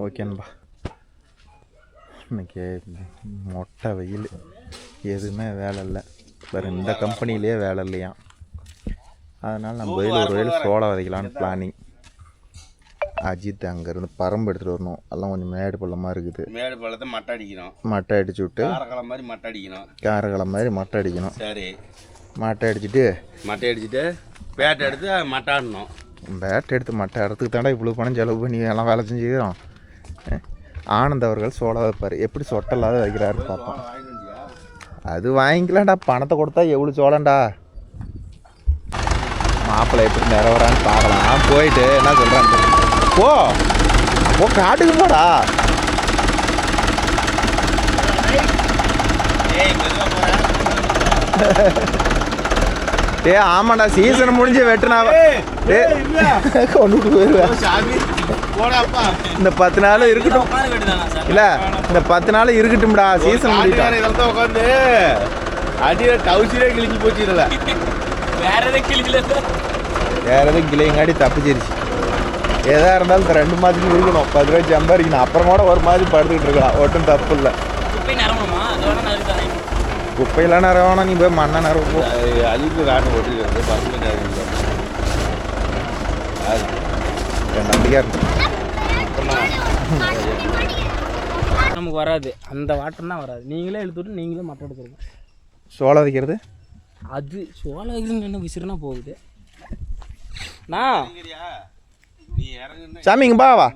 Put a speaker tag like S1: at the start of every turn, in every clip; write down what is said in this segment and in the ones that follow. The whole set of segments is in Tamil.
S1: ஓகேன்பா. இன்றைக்கி மொட்டை வெயில், எதுவுமே வேலை இல்லை. வேறு இந்த கம்பெனிலேயே வேலை இல்லையா, அதனால் நம்ம வெயில் ஒரு வெயில் சோளம் விதைக்கலான்னு பிளானிங். அஜித் அங்கேருந்து பரம்பு எடுத்துகிட்டு வரணும். எல்லாம் கொஞ்சம் மேடு பள்ளமாக இருக்குது.
S2: மேடு பள்ளத்தை மட்டை அடிக்கணும்.
S1: மட்டை அடிச்சு விட்டு
S2: காரக்காலம் மாதிரி மட்டை அடிக்கணும்.
S1: காரக்காலம் மாதிரி மட்டை அடிக்கணும்.
S2: சரி,
S1: மட்டை அடிச்சுட்டு
S2: பேட்டை எடுத்து மட்டை ஆடணும்.
S1: பேட்டை எடுத்து மட்டை இடத்துக்கு தாண்டா இவ்வளோ பணம் செலவு பண்ணி எல்லாம் வேலை செஞ்சுக்கிறோம். ஆனந்த் அவர்கள் சோளம் வைப்பார். எப்படி சொட்டல்லாத வைக்கிறாரு பார்ப்போம். அது வாங்கிக்கலாம்டா, பணத்தை கொடுத்தா எவ்வளோ சோளம்டா. மாப்பிள்ளை எப்படி நிறவரான்னு பார்க்கலாம். போயிட்டு என்ன சொல்கிறான், போ போ காட்டுக்கு போடா. ஆமாண்டா, சீசன் முடிஞ்சு வெட்டுனாவ கொண்டுட்டு போயிருவேன். இந்த 10 நாள் இருக்கட்டும். இல்லை, இந்த 10 நாள் இருக்கட்டும்டா, சீசன் முடிஞ்சிட்டா.
S2: உட்காந்து அடியில டவுசிலே கிழிஞ்சு போச்சு. இல்லை வேற
S1: எதுவும் கிளையங்காடி தப்பிச்சிருச்சு. எதாக இருந்தாலும் இந்த 2 மாதத்துக்கு இருக்கணும். 10 ரூபாய் சம்பாதிக்கணும். அப்புறம் கூட ஒரு மாதிரி படுத்துக்கிட்டு இருக்கலாம். ஒட்டும் தப்பு இல்லை. குப்பையெல்லாம் நிறவானா, நீ போய் மண்ணை நிறவு
S2: அழிப்பு காட்டு ஓட்டிக்கிறது
S1: நம்பிக்கையாக இருக்கும்.
S3: நமக்கு வராது, அந்த வாட்டம் தான் வராது. நீங்களே இழுத்துட்டு நீங்களே மட்டை எடுத்துருங்க.
S1: சோளம் வைக்கிறது
S3: அது சோளம் வைக்கிறது என்ன விசிறுனா போகுது. நான்
S1: சாமிங்க பா வா,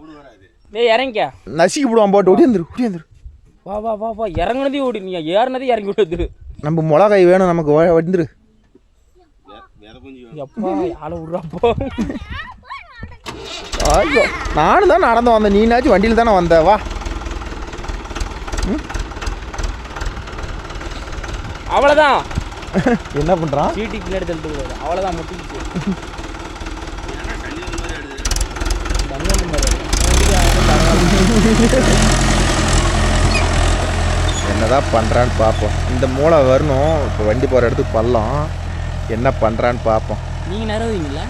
S3: இறங்கிக்க
S1: நசிக்கி போடுவான். போட்டு ஓடியாந்துரு.
S3: வா வா வா வா, இறங்குனதே ஓடி, நீ ஏறினதே இறங்கி விடுது.
S1: நம்ம மிளகாய் வேணும் நமக்கு, வந்துரு.
S3: எப்பா ஆளை விட்றாப்போ.
S1: ஐயோ, நானும் தான் நடந்து வந்தேன். நீனாச்சும் வண்டியில் தானே வந்த. வா.
S3: அவ்வளோதான்.
S1: என்ன பண்ணுறான்,
S3: சீட்டி பின்னாடி தள்ளிட்டு அவ்வளோதான், முட்டிச்சு.
S1: என்னதான் பண்ணுறான்னு பார்ப்போம். இந்த மூளை வரணும். இப்போ வண்டி போகிற இடத்துக்கு பள்ளம், என்ன பண்ணுறான்னு பார்ப்போம்.
S3: நீங்கள் நிறவுவீங்களா?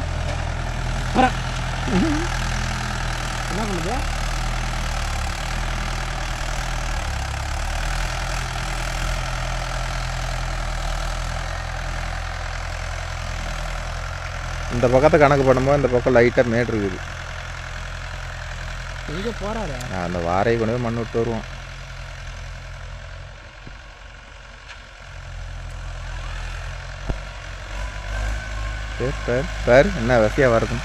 S3: என்ன பண்ணுது?
S1: இந்த பக்கத்தை கணக்கு பண்ணும்போது இந்த பக்கம் லைட்டாக மேடு இருக்குது.
S3: எங்கே போகிறாரு?
S1: அந்த வாரையை கொண்டு போய் மண் விட்டு வருவோம். பாரு என்ன வசதியாக வருது.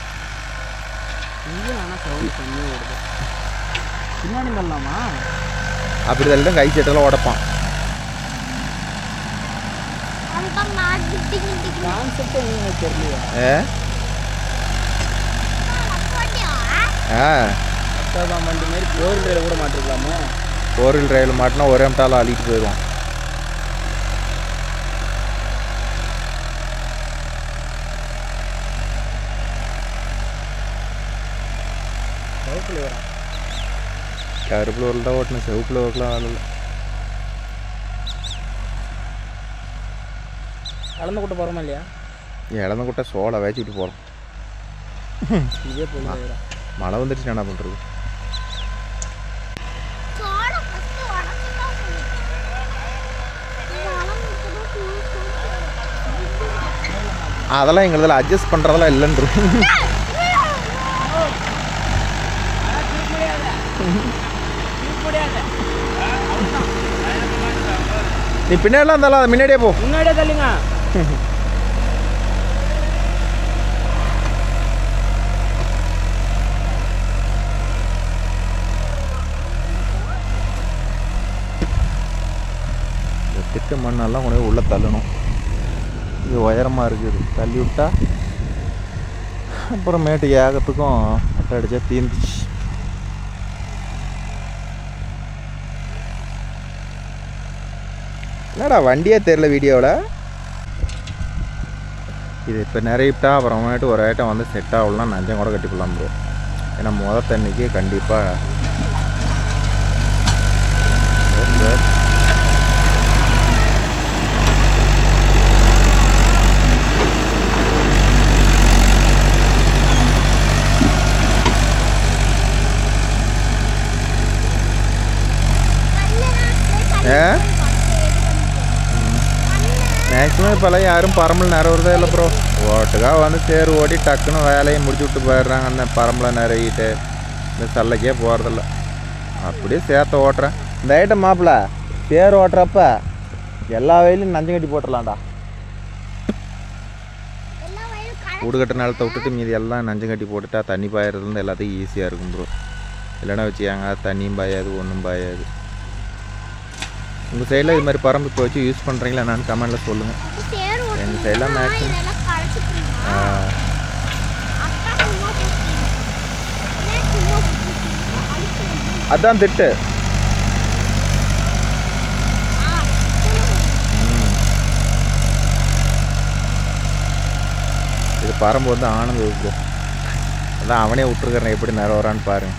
S3: பின்னாடி வரலாமா?
S1: அப்படி தான் கை சட்டெல்லாம் உடைப்பான். கோரில் ரயில் மாட்டினா ஒரே மட்டால அழிட்டு போயிடுவான். கருப்பில் வரல ஓட்டணும், செவப்பில் வரலாம் ஆள் இல்லை.
S3: இழந்த கூட்ட போகிறோமா இல்லையா?
S1: இழந்த கூட்ட சோளை வேச்சிட்டு போகிறோம்.
S3: இதே போல
S1: மழை வந்துடுச்சு, என்ன பண்ணுறது? அதெல்லாம் எங்களதில் அட்ஜஸ்ட் பண்ணுறதெல்லாம் இல்லைன்றது. நீ பின்னாடிலாம் இருந்தாலும் அதை முன்னாடியே போ.
S3: முன்னாடியே தள்ளுங்க.
S1: இந்த திட்ட மண்ணெல்லாம் கொண்டு போய் உள்ளே தள்ளணும். இது உயரமாக இருக்குது, தள்ளி விட்டா அப்புறமேட்டு ஏகத்துக்கும் அட்டை அடித்தா தீர்ந்துச்சு. என்னடா வண்டியே தெரில வீடியோவில். இது இப்போ நிறையிட்டா அப்புறமேட்டு ஒரு ஐட்டம் வந்து செட் ஆகலாம், நஞ்சம் கூட கட்டிக்கலாம் ப்ரோ. ஏன்னா முதல் தண்ணிக்கு கண்டிப்பாக மேக்ஸிமம் இப்போல்லாம் யாரும் பரம்பல் நிறவுறதே இல்லை ப்ரோ. ஓட்டுக்காக வந்து சேர் ஓடி டக்குன்னு வேலையை முடிச்சு விட்டு போயிடுறாங்க. அந்த பரம்பலை நிறையிட்டு இந்த சல்லைக்கே போகிறதில்ல. அப்படியே சேர்த்த ஓட்டுறேன். இந்த ஐட்டம் மாப்பிள்ள சேர் ஓட்டுறப்ப எல்லா வயலையும் நஞ்சு கட்டி போட்டுடலாம்டா. ஊடுகட்ட நிலத்தை விட்டுட்டு மீதி எல்லாம் நஞ்சு கட்டி போட்டுட்டா தண்ணி பாயறதுலேருந்து எல்லாத்தையும் ஈஸியாக இருக்கும் ப்ரோ. இல்லைன்னா வச்சுக்காங்க தண்ணியும் பாயாது ஒன்றும் பாயாது. உங்கள் சைடில் இது மாதிரி பரம்பு இப்போ வச்சு யூஸ் பண்ணுறீங்களா நான் கமெண்டில் சொல்லுங்கள். எங்கள் சைடில் மேக்ஸிமம் அதான் திட்டு. இது பரம்பு வந்து ஆனந்த ப்ரோ. அதான் அவனே விட்டுருக்கிறேன் எப்படி நேரம் வரான்னு பாருங்க.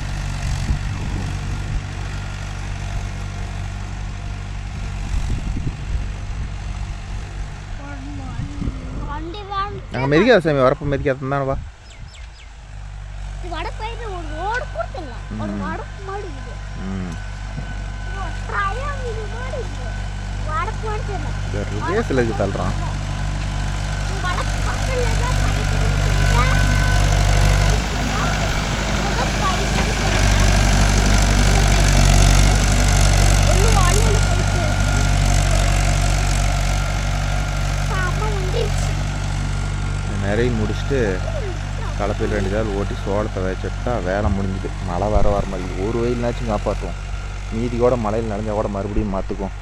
S1: நாங்கள் மெதிக்காத சாமி வரப்போ மெதிக்காத தானே வா. ரிவேஸில் தள்ளுறான். நிறைய முடிச்சுட்டு கலப்பையில் 2 நாள் ஓட்டி சோளத்தை வச்சுட்டா வேலை முடிஞ்சுது. மழை வர மாதிரி ஒரு வெயில்னாச்சும் காப்பாற்றுவோம். மீதி கூட மழையில் நனைஞ்சால் கூட மறுபடியும் மாற்றுக்கும்.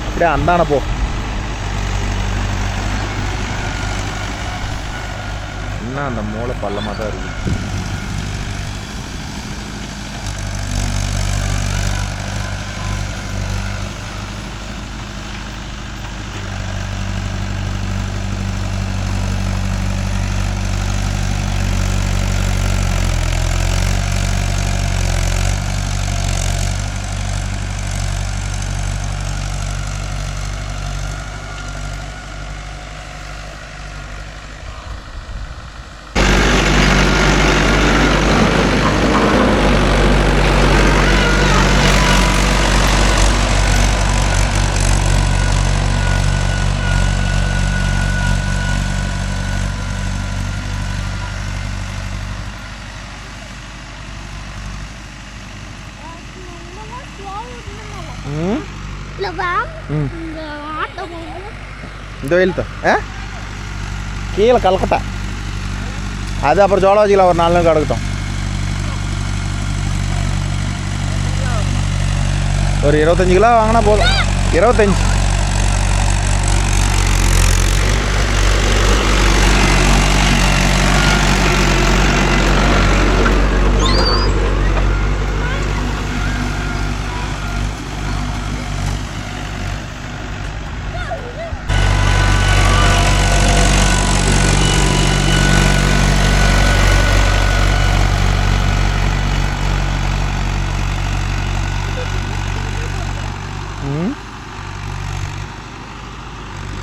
S1: அப்படியே அந்தான போ. இன்னும் அந்த மூளை பள்ளமாக தான் இருக்குது. இந்த வெயில் தான் கீழே கலக்கட்டா. அது அப்புறம் ஜோளம் வச்சுக்கலாம். ஒரு 4 நாள் கிடக்கட்டும். ஒரு 25 கிலோ வாங்கினா போதும். 25.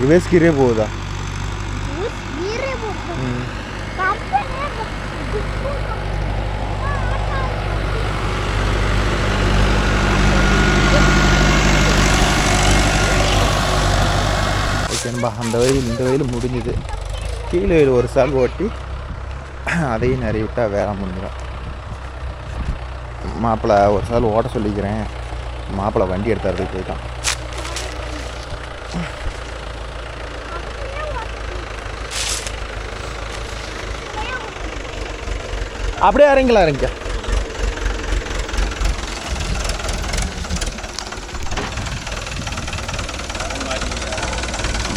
S1: ரிவேஸ் கீரே போகுதா? ஓகேன்பா. அந்த வயல் இந்த வயல் முடிஞ்சுது. கீழே வயல் ஒரு சால் ஓட்டி அதையும் நிறைய விட்டால் வேலை முடிஞ்சிடும். மாப்பிள்ளை ஒரு சால் ஓட்ட சொல்லிக்கிறேன். மாப்பிள்ளை வண்டி எடுத்துறதுக்கு போயிட்டான். அப்படியே இறங்கலாம். இறங்க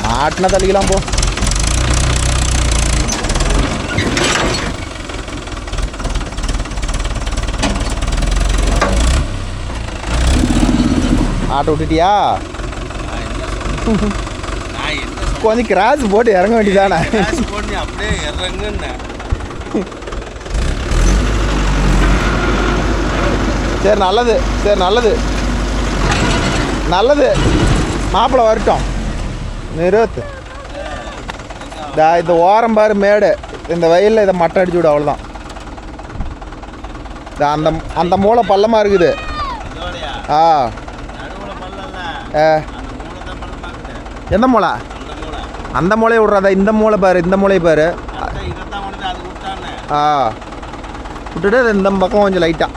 S1: மாட்டினா தள்ளிக்கலாம் போ. ஆட்டோ விட்டுட்டியா? கொஞ்சம் கிராஸ் போட்டு இறங்க வேண்டியதானே?
S2: அப்படியே இறங்குன்னு
S1: சரி நல்லது, சரி நல்லது நல்லது. மாப்பிள்ளை வரட்டும். நிறுத்து. இந்த ஓரம் பாரு மேடு, இந்த வயலில் இதை மட்டை அடிச்சு விடு, அவ்வளோதான். அந்த அந்த மூளை பள்ளமாக இருக்குது. ஆ எந்த மூளை? அந்த மூளையை விட்றாதா, இந்த மூளை பாரு, இந்த மூளையை பாரு. ஆ விட்டுட்டு இந்த பக்கம் கொஞ்சம் லைட்டாக.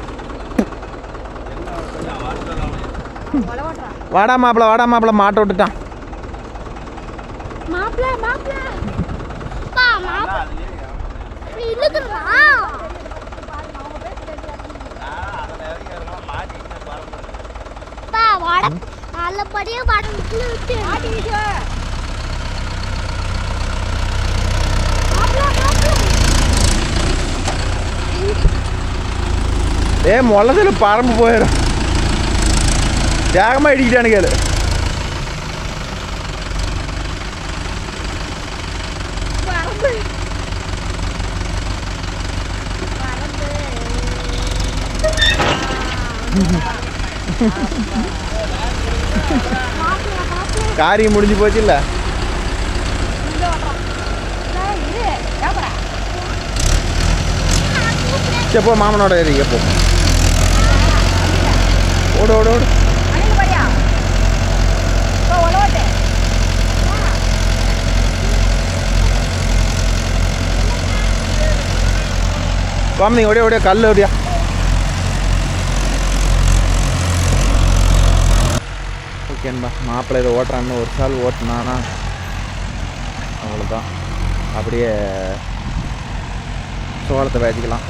S1: வாடா மாப்பிள்ள, வாடா மாப்பிள்ள, மாட்டை விட்டுட்டான். முளத்தில் பரம்பு போயிடும். வேகமாக இடிக்கிட்டானு கேளு. காரியம் முடிஞ்சு போச்சு இல்ல. எப்போ மாமனோட ஏறி எப்போ ஓடு ஓடு ஓடு. குழந்தைங்க ஓடியா ஓடியா, கல் ஓடியா. ஓகேன்பா, மாப்பிள்ளை இதை ஓட்டுறான்னு ஒரு சால் ஓட்டினானா அவ்வளோதான். அப்படியே சோளத்தை வேதிக்கலாம்.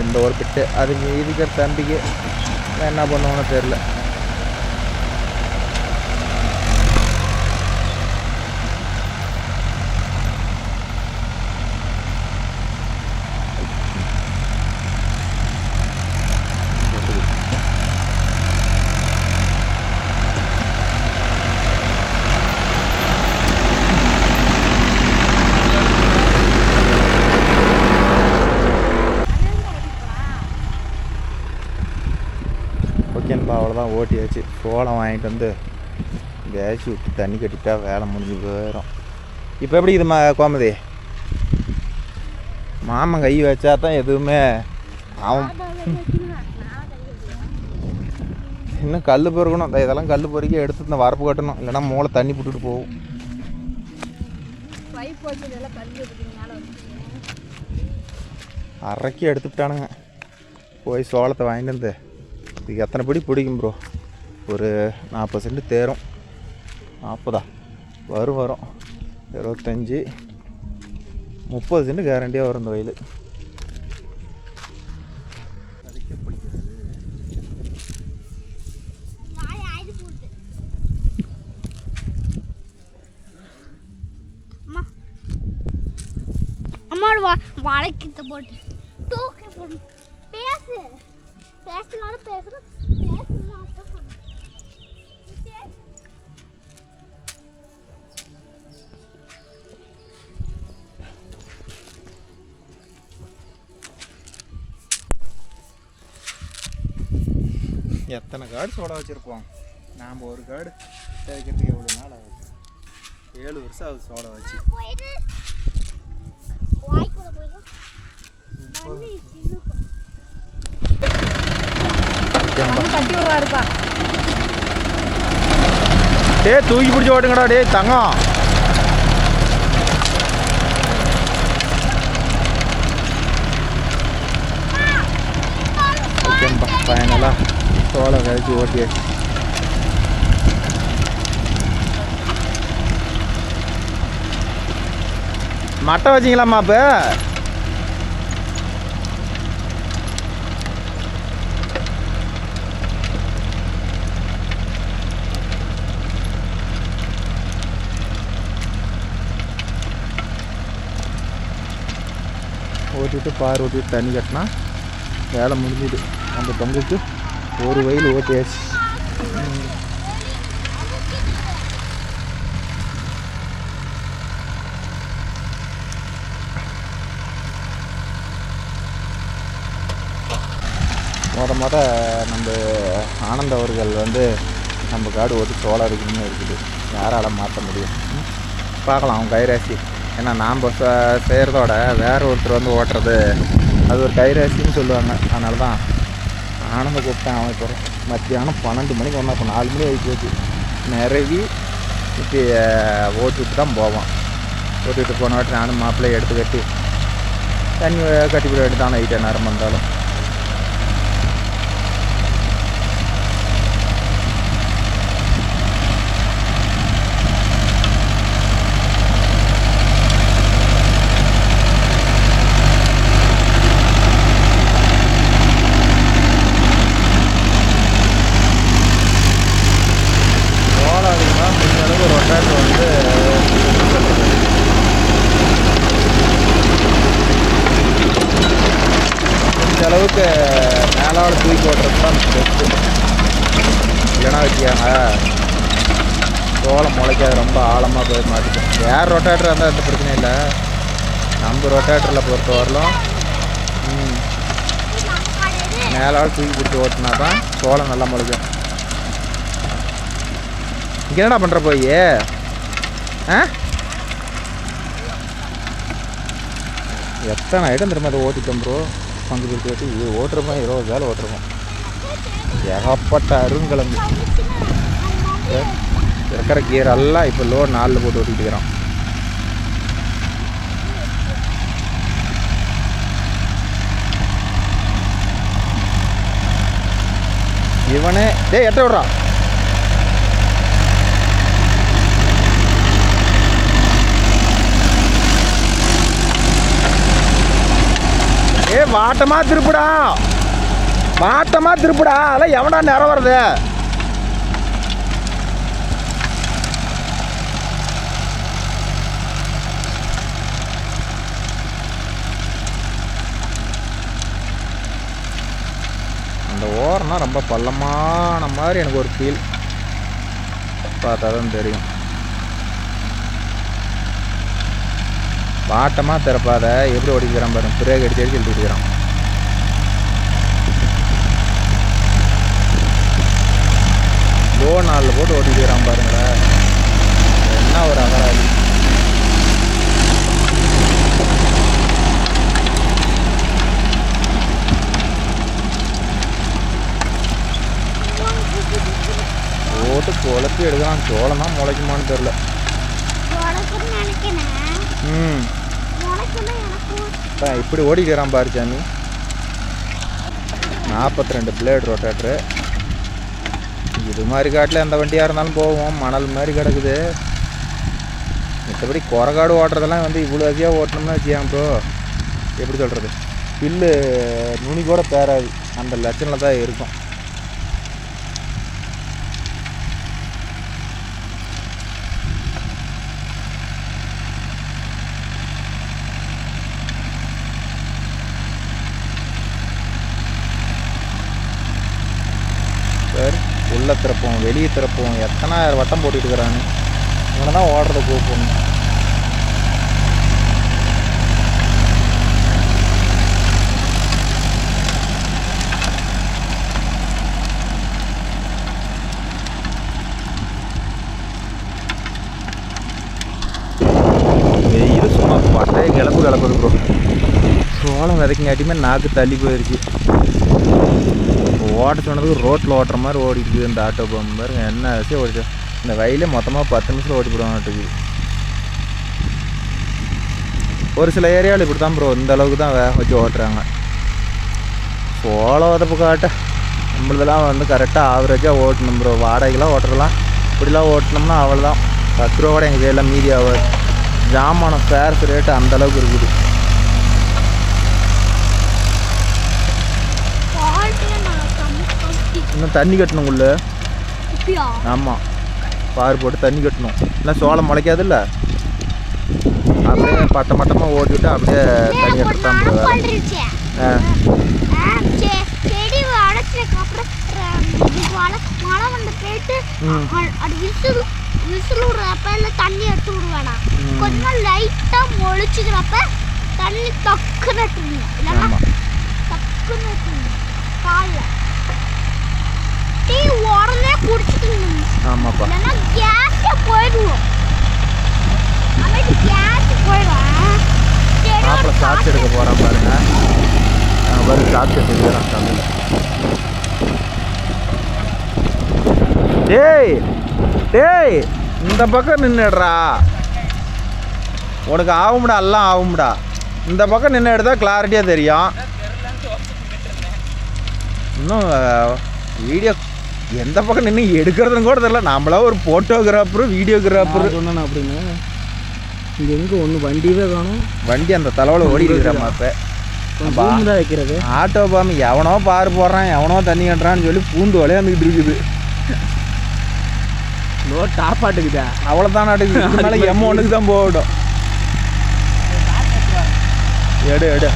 S1: இந்த ஒரு பிட்டு அதுக்கு இதுக்கிற தம்பிக்கு என்ன பண்ணுவோன்னு தெரில. ஓகேன்பா, அவ்வளோதான் ஓட்டியாச்சு. சோளம் வாங்கிட்டு வந்து வேசி விட்டு தண்ணி கட்டிட்டா வேலை முடிஞ்சு போயிடும். இப்போ எப்படி இது கோமதி? மாமன் கை வச்சா தான் எதுவுமே. அவன் இன்னும் கல் பொறுக்கணும். இதெல்லாம் கல் பொறுக்கி எடுத்து இந்த வரப்பு கட்டணும், இல்லைன்னா மூளை தண்ணி போட்டுட்டு போகும். அரைக்கி எடுத்துட்டானுங்க. போய் சோளத்தை வாங்கிட்டு வந்து இதுக்கு எத்தனை படி பிடிக்கும் ப்ரோ? ஒரு 40 சென்ட் தேரும். 40 வரும் 25 30 சென்ட் கேரண்டியாக வரும் இந்த வயல்.
S4: அம்மாவோட வாழைக்கிட்ட போட்டு தூக்கி போட்டு பேசு பேசலாம் பேசுறேன் பேசலாம்.
S1: எத்தனை காடு சோளம் வச்சுருப்போம் நாம்? ஒரு காடு தேய்க்கிறதுக்கு எவ்வளோ நாள் ஆகுது? 7 வருஷம் ஆகுது சோளம் வச்சு. தூக்கி பிடிச்சி ஓட்டுங்கடா டே தங்கம். ஓகேம்பா, ஃபைனலாக சோளம் கழிச்சு ஓட்டியாச்சு. மட்டை வச்சிங்களாம்மா? இப்போ ஓட்டிட்டு பார் ஓட்டிட்டு தண்ணி கட்டினா வேலை முடிஞ்சுது. அந்த பங்குக்கு ஒரு வயல் ஓட்டியாச்சு. முத நம்ம ஆனந்த் அவர்கள் வந்து நம்ம காடு ஓட்டி சோளம் அரைக்கணும்னு இருக்குது. யாரால் மாற்ற முடியும்? பார்க்கலாம் அவன் கைராசி. ஏன்னா நாம் செய்கிறதோட வேற ஒருத்தர் வந்து ஓட்டுறது அது ஒரு கைராசின்னு சொல்லுவாங்க. அதனால தான் ஆனந்த கூப்பிட்டேன். அவன் இப்போ மத்தியானம் 12 மணிக்கு வந்தான். இப்போ 4 மணி ஆகி போச்சு. நிறவி இப்போ ஓட்டிவிட்டு தான் போவான். ஓட்டிகிட்டு போன வாட்டி நானும் மாப்பிள்ளையை எடுத்து கட்டி தண்ணி கட்டிப்பிட வேண்டி தான் நைட்டு நேரம் வந்தாலும். அளவுக்கு மேலால் தூக்கி ஓட்டுறது தான் பெஸ்ட்டு. இல்லைன்னா வச்சுக்காங்க சோளம் முளைக்காது, ரொம்ப ஆழமாக போய் மாட்டிக்கும். வேறு ரொட்டேட்டர் இருந்தால் எந்த பிரச்சனையும் இல்லை. நம்ம ரொட்டேட்டரில் பொறுத்த வரலும் மேலால் தூக்கி பிடிச்சி ஓட்டினா தான் சோளம் நல்லா முளைக்கும். இங்கே என்னடா பண்ணுற போய் எத்தனை ஐட்டம் திரும்ப அதை ஓட்டிட்டோம் ப்ரோ. பங்கு பிடிச்சி ஓட்டி இது ஓட்டுருப்போம், 20 வேலை ஓட்டுருப்போம். ஏகப்பட்ட அருங்கிழங்கு இருக்கிற கியர் எல்லாம் இப்போ லோட் 4 போட்டு ஓட்டிகிட்டு இருக்கிறோம். இவனே டேய் எட்ட விட்றான். ஏ வாட்டமாக திருப்புடா, வாட்டமாக திருப்புடா. அதெல்லாம் எவன்டா நேரம் வருது? அந்த ஓரம்னா ரொம்ப பள்ளமான மாதிரி எனக்கு ஒரு ஃபீல். பார்த்தா தான் தெரியும். வாட்டமாக திறப்பாத எப்படி ஓடிக்கிறான் பாருங்க. பிரேக் அடிச்சு அடிச்சு இழுத்துக்கிறான். லோ 4 போட்டு ஓட்டிக்கிறான் பாருங்கடா. என்ன ஒரு அகராதி. போட்டு குழப்பி எடுக்கிறான். சோளம் தான் முளைக்குமான்னு தெரில. இப்படி ஓடிக்கிறான் பாரு சாமி. 42 பிளேட் ரொட்டேட்ரு. இது மாதிரி காட்டில் எந்த வண்டியாக இருந்தாலும் போவோம். மணல் மாதிரி கிடக்குது. மற்றபடி குறகாடு ஓட்டுறதெல்லாம் வந்து இவ்வளோ அதிகம் ஓட்டணும்னா வச்சுக்காங்க ப்ரோ. எப்படி சொல்கிறது, பில்லு நுனி கூட பேராது. அந்த லட்சணில் தான் இருக்கும். உள்ளே திறப்போம், வெளியே திறப்போம். எத்தனை வட்டம் போட்டுட்டு இருக்கிறான்னு. இவனை தான் ஓடுறத கூப்பிடணும். வெயில் சும்மா பட்டையை கிளப்புது ப்ரோ. சோளம் விதைக்கங்காட்டியுமே நாக்கு தள்ளி போயிடுச்சு. ஓட்ட சொன்னதுக்கு ரோட்டில் ஓட்டுற மாதிரி ஓடிட்டுது இந்த ஆட்டோ பம்பு பாருங்க. என்ன விஷயம் ஓடிச்சு. இந்த வயலே மொத்தமாக 10 நிமிஷத்தில் ஓட்டி போடுவாங்க. ஒரு சில ஏரியாவில் இப்படி தான் ப்ரோ, இந்த அளவுக்கு தான் வச்சு ஓட்டுறாங்க. சோளம் உதப்பு காட்ட நம்மளதெல்லாம் வந்து கரெக்டாக ஆவரேஜாக ஓட்டணும் ப்ரோ. வாடகைலாம் ஓட்டுறலாம் இப்படிலாம் ஓட்டினோம்னா அவ்வளோதான். 10 ரூபா கூட எங்கள் கையில் மீதி ஆகாது. ஜாமான ஃபேர்ஸ் ரேட்டு அந்தளவுக்கு இருக்குது. இன்னும் தண்ணி கட்டணும் உள்ள. ஆமாம், பார் போட்டு தண்ணி கட்டணும். இல்லை சோளம் முளைக்காது இல்லை. அப்படியே மட்டமாக ஓட்டிவிட்டு அப்படியே தண்ணி கட்டலாம்.
S4: தண்ணி எடுத்து விடுவேனா கொஞ்சம் லைட்டா முளைச்சுக்கிறப்ப தண்ணி டக்குன்னு டக்குன்னு கால்ல டீ உடனே குடிச்சிக்கணும்.
S1: ஆமாப்பா.
S4: இல்லைன்னா கேஸே போயிடுவோம். அமைதி கேஸ் போயிடும்.
S1: மாப்பிள்ளை சாப்பிட்டு எடுக்க போகிறான் பாருங்க. வரும் சாப்பிட்டு செஞ்சுறான் தமிழ். டேய் டேய் இந்த பக்கம் நின்றுடுறா. உனக்கு ஆகும்டா, எல்லாம் ஆகும்டா. இந்த பக்கம் நின்று எடுத்தால் கிளாரிட்டியாக தெரியும். இன்னும் வீடியோ எந்த பக்கம் நின்று எடுக்கிறதுன்னு கூட தெரியல. நம்மளா ஒரு ஃபோட்டோகிராஃபரு வீடியோகிராஃபரு
S3: சொன்னேன் அப்படின்னு. இங்கே எங்கே ஒன்று வண்டியவே காணும்.
S1: வண்டி அந்த தலைவில் ஓடி இருக்கிறாமா. இப்போ
S3: தான் வைக்கிறது
S1: ஆட்டோ பாம்பு எவனோ பாரு போடுறான், எவனோ தண்ணி கட்டுறான்னு சொல்லி பூந்து விளையாண்டுக்கிட்டு இருக்குது.
S3: லோ டாப்பாட்டுக்குதா
S1: அவ்வளோதான் நாட்டுக்கு. இதுக்கு மேலே M1க்கு தான் போகட்டும். எடு எடு.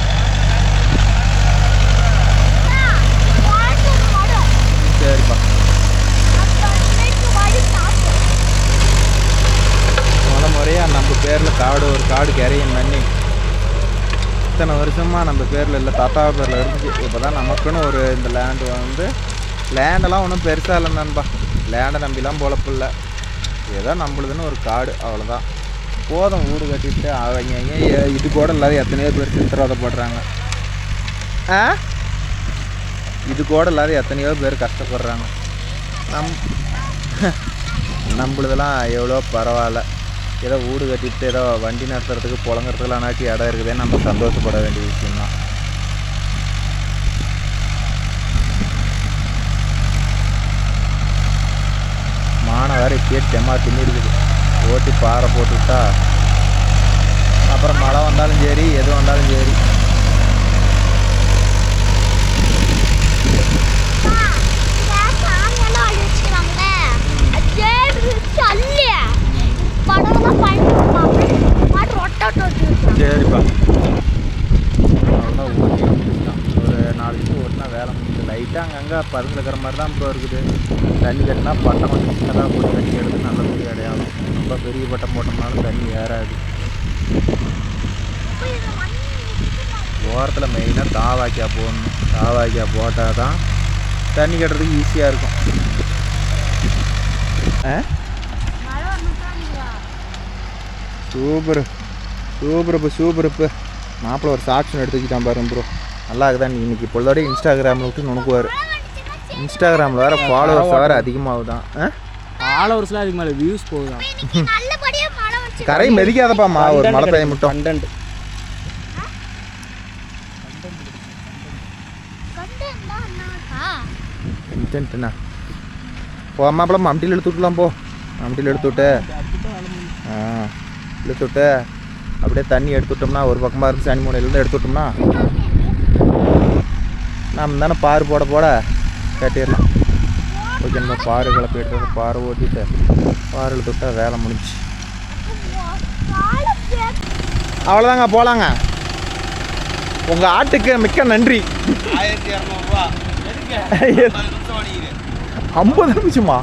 S1: சரிப்பா. முறையாக நம்ம பேரில் காடு ஒரு காடு கேரியன் பண்ணி இத்தனை வருஷமாக நம்ம பேரில் இல்லை, தாத்தா பேரில் இருந்துச்சு. இப்போ தான் நமக்குன்னு ஒரு இந்த லேண்டு வந்து லேண்டெல்லாம் ஒன்றும் பெருசாக இல்லை நண்பா. லேண்டை நம்பிலாம் பொழப்பில்லை. ஏதோ நம்மளுதுன்னு ஒரு காடு, அவ்வளோதான். போதும். வீடு கட்டிட்டு அவங்க இது கூட இல்லாத எத்தனையோ பேர் சித்திரவதைப்படுறாங்க. இது கூட இல்லாத எத்தனையோ பேர் கஷ்டப்படுறாங்க. நம்மளுதெல்லாம் எவ்வளோ பரவாயில்ல. ஏதோ வீடு கட்டிட்டு ஏதோ வண்டி நடத்துறதுக்கு புழங்குறதுக்குலாம்னாச்சும் இடம் இருக்குதுன்னு நம்ம சந்தோஷப்பட வேண்டிய விஷயம்தான். மானை வேறு இப்பயே செம்மா தின்னிருக்குது. ஓட்டி பாறை போட்டுவிட்டா அப்புறம் மழை வந்தாலும் சரி, எது வந்தாலும் சரி. சரிப்பா. அவ்வளோதான். ஊட்டி ஒரு 4 நிமிஷம் ஓட்டினா வேலை முடிஞ்சு. லைட்டாக அங்கங்கே பதுங்க இருக்கிற மாதிரி தான் ப்ரோ இருக்குது. தண்ணி கட்டினா பட்டம் கொஞ்சம் சின்னதாக போட்டு தண்ணி எடுத்து நல்ல பெரிய அடையாளம். ரொம்ப பெரிய பட்டம் போட்டோம்னாலும் தண்ணி ஏறாது. ஓரத்தில் மெயினாக தாவாக்கியா போடணும். தாவாக்கியா போட்டால் தான் தண்ணி கட்டுறதுக்கு ஈஸியாக இருக்கும். சூப்பர் சூப்பர் இப்போ சூப்பர். இப்போ மாப்பிள்ளை ஒரு சாக்ஷன் எடுத்துக்கிட்டான் பாருங்க ப்ரோ. நல்லா இருக்குதான். இன்னைக்கு பொழுதோட இன்ஸ்டாகிராமில் விட்டு நுணுக்குவார். இன்ஸ்டாகிராமில் வேறு ஃபாலோவர்ஸ் வேறு அதிகமாகுதான்.
S3: ஃபாலோவர்ஸ்லாம் அதுக்கு மேலே வியூஸ் போகுதான்.
S1: கரை மெதிக்காதப்பாம்மா. ஒரு மழை பெய்ய மட்டும்
S3: கண்டென்ட்
S1: கண்டென்ட்ண்ணா. போ மாப்பிள்ள மம்டியில் எடுத்து விட்டுலாம். போ மம்டியில் எடுத்து விட்டு இழுத்து விட்டு அப்படியே தண்ணி எடுத்து விட்டோம்னா ஒரு பக்கமாக இருந்து சனி மூலையிலேருந்து எடுத்து விட்டோம்னா நம்ம தானே பாரு போட போட கட்டிடலாம். ஓகே, நம்ம பாரு கிளப்பி எடுத்து வந்து பாரு ஓட்டிட்டு பாரு இழுத்து விட்டா வேலை முடிஞ்சு. அவ்வளோதாங்க, போகலாங்க. உங்கள் ஆட்டுக்கு மிக்க நன்றி. 50 நிமிஷமா?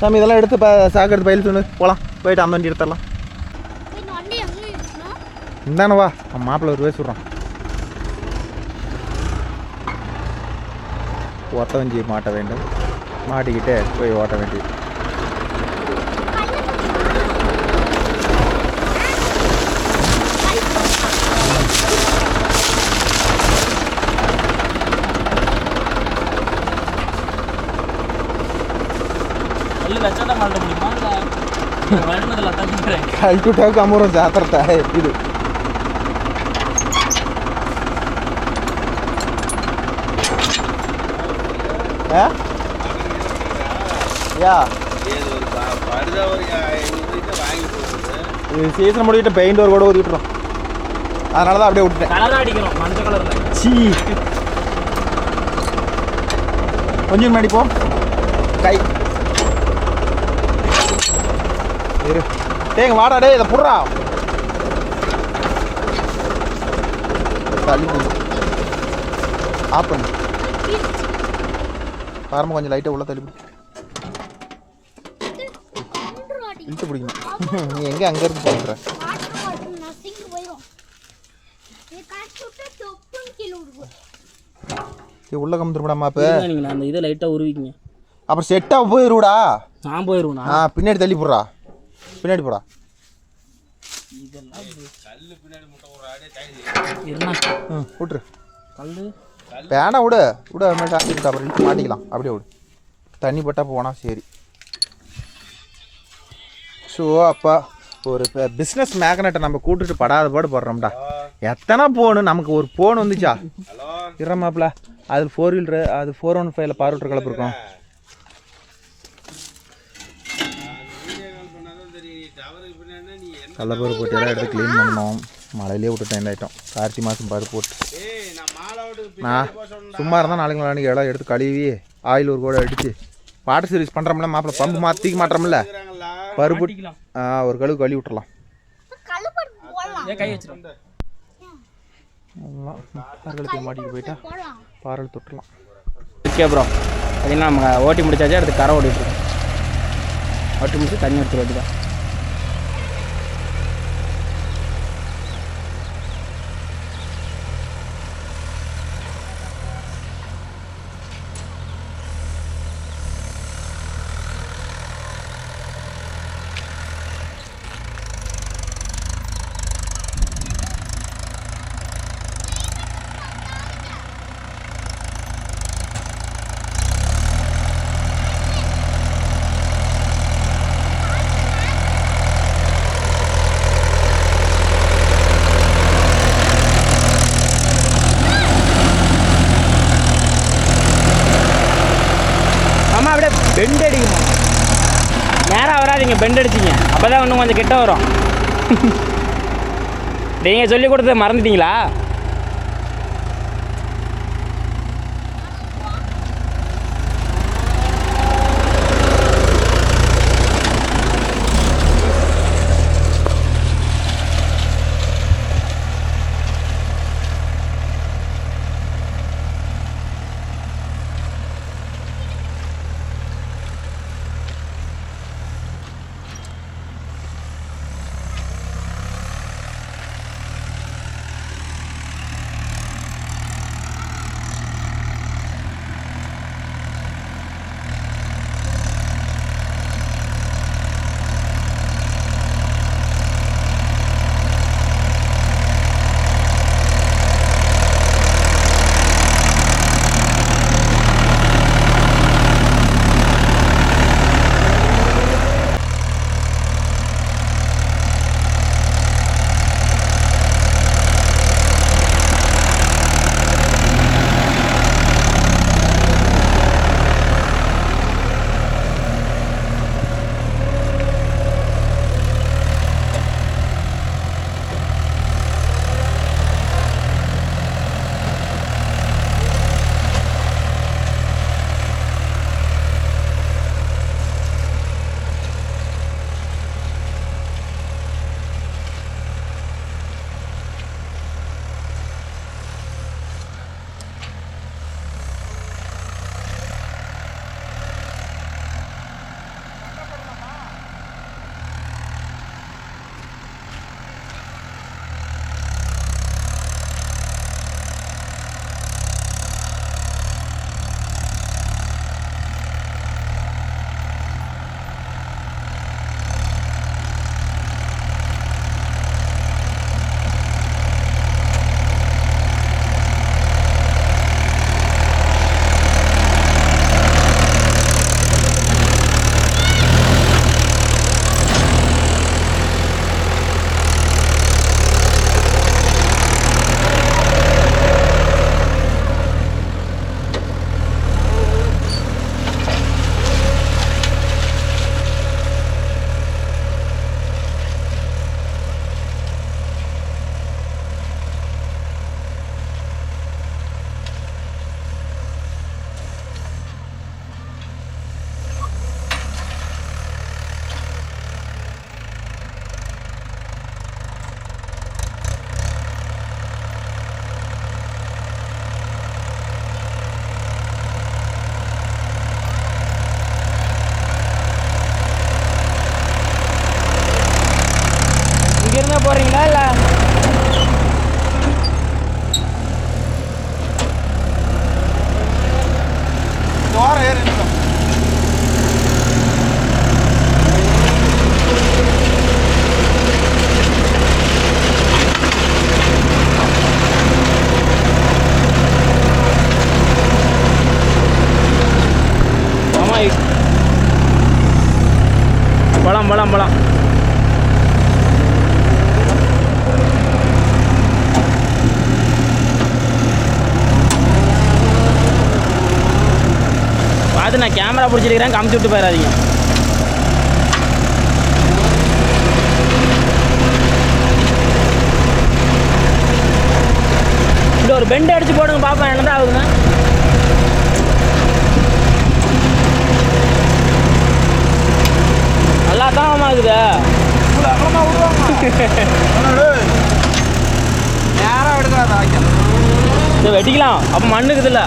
S1: சாமி இதெல்லாம் எடுத்து சாக்கு எடுத்து பயில் சொன்னு போகலாம். போயிட்டு அந்த வண்டி எடுத்துடலாம். இந்தானவா மாப்பிள்ளை ஒரு பேர் சொல்கிறான். ஒத்த வஞ்சி மாட்ட வேண்டும். மாட்டிக்கிட்டு போய் ஓட்ட வேண்டியது. కల్టుటాకు అమ్మరం జాగ్రత్త ఇది சீசன் முடிக்கிட்டு பெயிண்ட் ஒரு கூட ஊற்றிட்டுறோம். அதனால தான் அப்படியே விட்டுட்டேன்.
S3: கலராக அடிக்கிறோம் மஞ்சள் கலரில்.
S1: சீ கொஞ்சம் முன்னாடி போ. கை இரு. டேங்க வாடா டே, இதை புடுறா. தள்ளி ஆப் பண்ணு. பாருங்க கொஞ்சம் லைட்டாக உள்ள தள்ளி. இழுத்து பிடிக்கணும். நீ எங்கே அங்கேருந்து போகிற?
S4: வாட்டர் நசிங்கி போயிடும். இது காய்ச்சி விட்டு தொப்புன்னு கீழே விடுவோம்.
S1: உள்ளே கம்பத்துருப்படாமா இப்போ?
S3: நீங்கள் அந்த இதை லைட்டாக உருவிக்கிங்க.
S1: அப்புறம் செட்டாக போயிடுடா.
S3: நான் போயிடுவேண்ணா.
S1: பின்னாடி தள்ளி போடுறா. பின்னாடி போடா. விட்ரு.
S3: கல்
S1: வேணா விடு விடு. அது மாதிரி சாஞ்சி விட்டு அப்புறம் இழுத்து மாட்டிக்கலாம். அப்படியே விடு. தண்ணி பட்டால் போனால் சரி. ஸோ அப்பா ஒரு பிஸ்னஸ் மேக்னெட்டை நம்ம கூட்டுட்டு படாத பாடு போடுறோம்டா. எத்தனை ஃபோனு நமக்கு ஒரு ஃபோன் வந்துச்சா இரமாப்பில். அது 4 வீலரு, அது 415 பார்வட்டர் கலப்பு இருக்கும். கடலப்பருப்பு போட்டு எல்லாம் எடுத்து க்ளீன் பண்ணோம். மழையிலே விட்டுட்டேன் இந்த ஐட்டம். கார்த்தி மாதம் பருப்பு போட்டு நான் சும்மா இருந்தால் நாளைக்கு நாளைக்கு இடம் எடுத்து கழுவி ஆயில் ஒரு கூட அடித்து வாட்டர் சர்வீஸ் பண்ணுறோம்ல மாப்பிள்ள. பம்பு மாற்றிக்க மாட்டோம்ல பருப்பு. ஒரு கழுவு கழுவி விட்டுறலாம்.
S3: கை வச்சிடும்.
S1: பாறைகளுக்கு மாட்டிட்டு போயிட்டா பாறைகள் தொட்டுலாம்.
S3: ஓகே ப்ரோ, பார்த்தீங்கன்னா நம்ம ஓட்டி முடிச்சாச்சு. அடுத்து கரை ஓட்டிட்டுருக்கோம். ஓட்டி முடிச்சு தண்ணி எடுத்துகிட்டு வேண்டியதான். பெண்ட் அடிக்குமா? நேராக வராதிங்க, பெண்ட் அடிச்சிங்க. அப்போ தான் இன்னும் கொஞ்சம் கிட்ட வரும். நீங்கள் சொல்லி கொடுத்தது மறந்துட்டீங்களா? போகலாம். பார்த்து நான் கேமரா பிடிச்சிருக்கிறேன், காமிச்சு விட்டு போயிடாதீங்க. இந்த ஒரு பெண்ட் அடிச்சு போடுங்க பாப்பா, என்னதான் ஆகுதுண்ணா. நல்லா தான் ஆகுது.
S2: நேரம் எடுக்காத
S3: இதை வெட்டிக்கலாம், அப்போ மண்ணுக்குதுல்ல.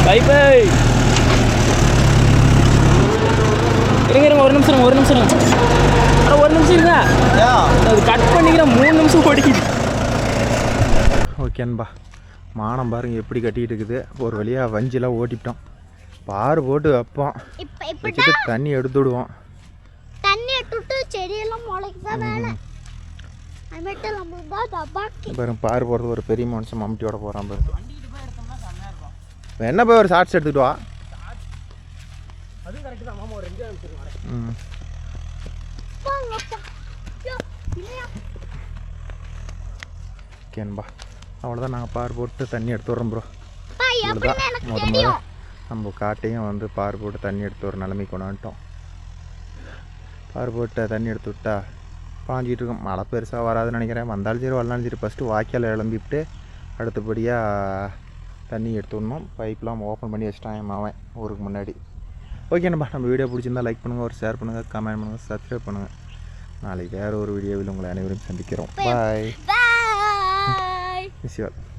S3: பைப்பை இருங்க, ஒரு நிமிஷம் இருங்க. ஆனால் ஒரு நிமிஷம் இருங்க, அது கட் பண்ணிக்கிறேன். 3 நிமிஷம் ஓடிக்குது.
S1: ஓகேன்பா, மானம் பாருங்க எப்படி கட்டிகிட்டு இருக்குது. ஒரு வழியாக வஞ்சிலாம் ஓட்டிவிட்டோம். பாரு போட்டு வைப்போம், வச்சுட்டு தண்ணி எடுத்து விடுவோம்.
S4: தண்ணி எடுத்துட்டு செடியெல்லாம் முளைக்குதான் வேலை. அதுமேட்டு நம்மளுக்கு தான் தபாக்கி.
S1: பாருங்க, பாரு போகிறது ஒரு பெரிய மனுஷன் மம்மிட்டியோட போகிறான் பாரு. என்ன போய் ஒரு ஷார்ட்ஸ் எடுத்துக்கிட்டு வா.
S3: அதுவும் கரெக்டு தான் மாமா, ஒரு 2 நிமிஷம்.
S1: ம், ஓகேன்பா, அவ்வளோதான். நாங்கள் பார் போட்டு தண்ணி எடுத்து வரோம் ப்ரோ. இவ்வளோதான் நம்ம காட்டையும் வந்து பார் போட்டு தண்ணி எடுத்து ஒரு நிலைமைக்கு கொண்டு வந்துட்டோம். பார் போட்டு தண்ணி எடுத்து விட்டா பாஞ்சிட்டு இருக்கோம். மழை பெருசாக வராதுன்னு நினைக்கிறேன். வந்தாலும் சரி வரலாலும் சரி, ஃபஸ்ட்டு வாய்க்கால் இளம்பிட்டு அடுத்தபடியாக தண்ணி எடுத்து விடணும். பைப்லாம் ஓப்பன் பண்ணி வச்சிட்டான் அவன் ஊருக்கு முன்னாடி. ஓகேண்ணா, நம்ம வீடியோ பிடிச்சிருந்தா லைக் பண்ணுங்கள், ஒரு ஷேர் பண்ணுங்கள், கமெண்ட் பண்ணுங்கள், சப்ஸ்கிரைப் பண்ணுங்கள். நாளைக்கு வேறு ஒரு வீடியோவில் உங்களை அனைவரும் சந்திக்கிறோம். பாய்.
S4: Bye.
S1: Miss you all.